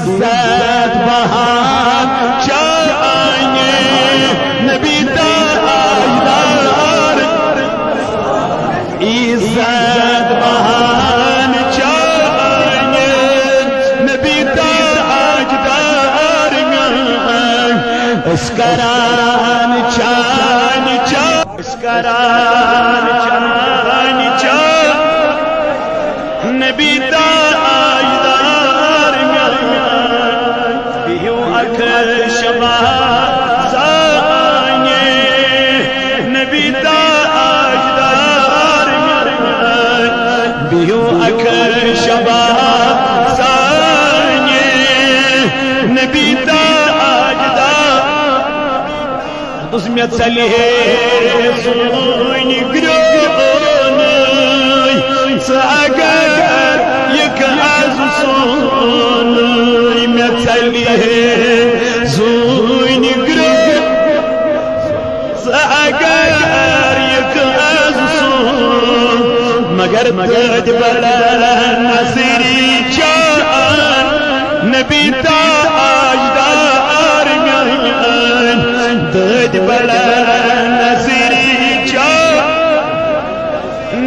इज्जत बहान चाहिए नबी ताजदार, इज्जत बहान चाहिए नबी ताजदार, अस्करान चान चा, अस्करान चान चा नबी ताजदार, बिहू अखर शबा साये नबी ताजदार, बिहू अखर शबा साये नबी ताजदार, दुस्मियत सलिहे सुन ग्रोन अगर यक आज सोन में चलिए जून ग्रो अगर यक आज सोन मगर दर्द बड़ा नसीरी चान नबी ताजदार, दर्द बड़ा नसीरी चान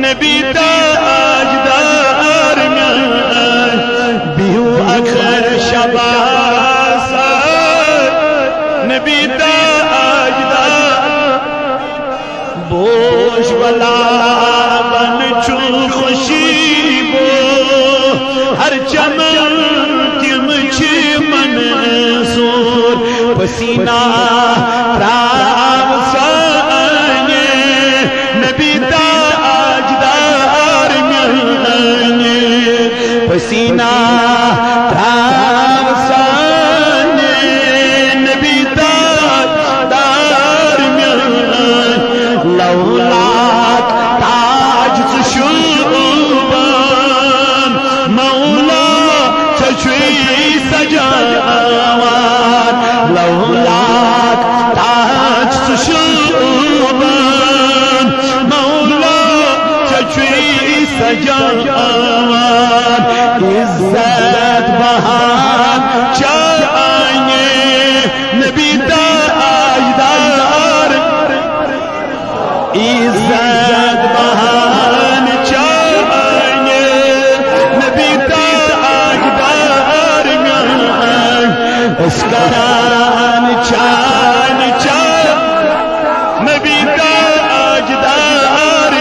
नबी ताजदार, बिहू अखर शबास नबी ताजदार, बोश वाला बन चू खुशी बो हर चमन तिम मन सोर पसीना राम साये नबी ताजदार, पसीना राम साये नबी ताजदार, लौलाक ताज शुबान मौला चुई सजावान, लौलाक ताज शुबान मौला चुई सजावान, इज्जत बहान चाहिए नबी ताजदार, इज्जत बहान चाहिए नबी ताजदार, अस्करान चान चा नबी ताजदार,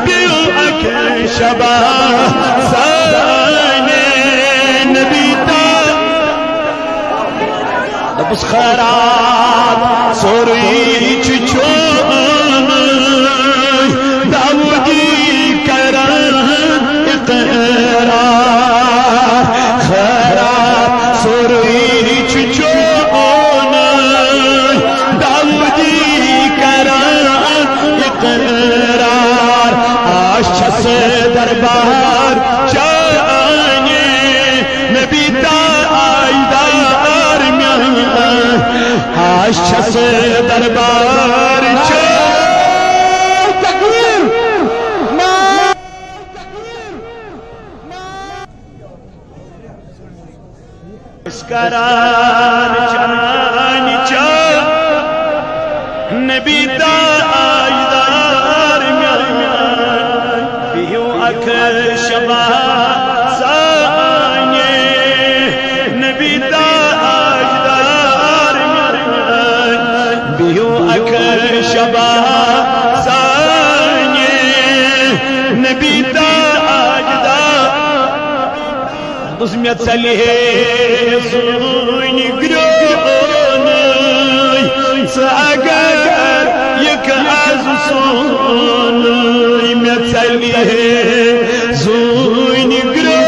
बिहू अखर शबा साये नबी ताजदार, खराब सोरी चुचोन दाऊदी करन इकरार, खराब सोरी चुचोन दाऊदी करन इकरार, आशस दरबार चाहिए नबी ताजदार, आशस दरबार तकबीर अस्करान चान चा नबी ताजदार, बिहू अखर शबा साये नबी ताजदार, बिहू अखर शबा साये नबी ताजदार, दुस्मियत सलिहे सुन ग्रोन अगर यक आज सोन में चलिए जून ग्रो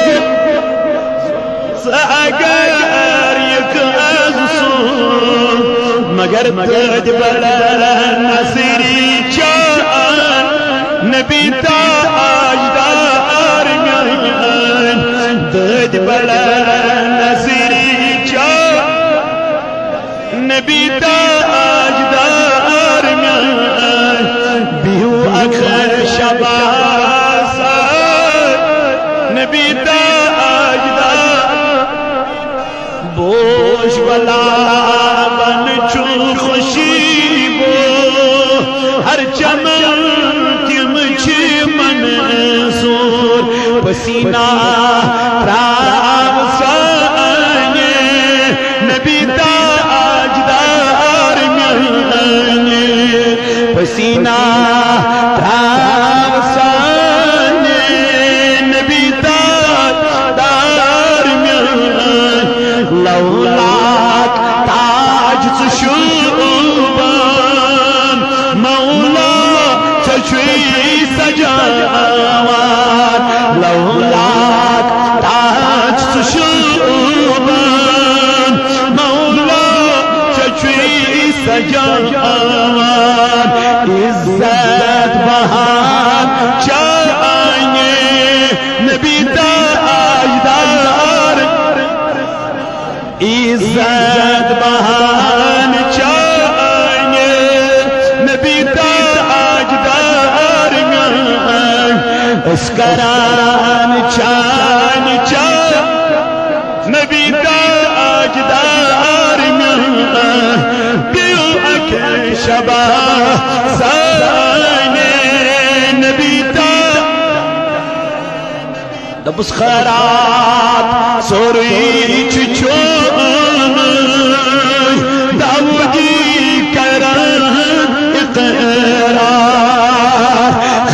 अगर यक आज सोन मगर दर्द बड़ा नसीरी चान नबी ताजदार, दर्द बड़ा नसीरी चान नबी ताजदार, बिहू अखर शबा नबी ताजदार, बोश वाला बन चू खुशी बो हर चमन तिम छी मंसूर पसीना राव साने नबी ताजदार मिलने पसीना राव साने नबी ताजदार मिलने लौलाक ताज शुबान मौला चुई सजावान लौलाक ताज शुबान मौला चुई सजावान इज्जत बहार चाहिए नबी ताजदार इज्जत बहान चाहिए नबी ताजदार अस्करान चान चान नबी ताजदार दिल अके शबा साने नबी दबस खरात सोरी चुचोन दाऊदी करन इकरार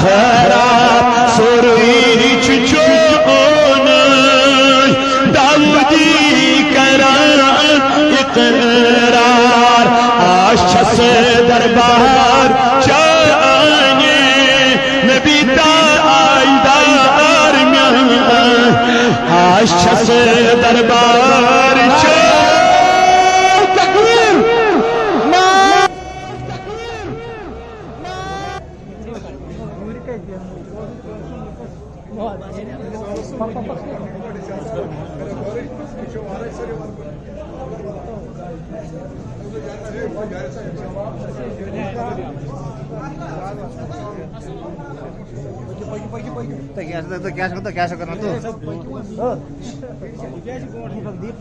खरात सोरी चुचोन दाऊदी करन इकरार आशा से दरबार चाहिए नबी ताजदार आशा से दरबार तकबीर क्या करना तो दीप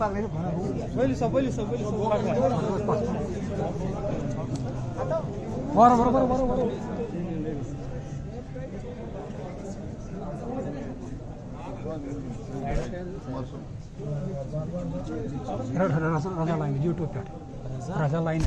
Raja Lain YouTube. Raja Lain.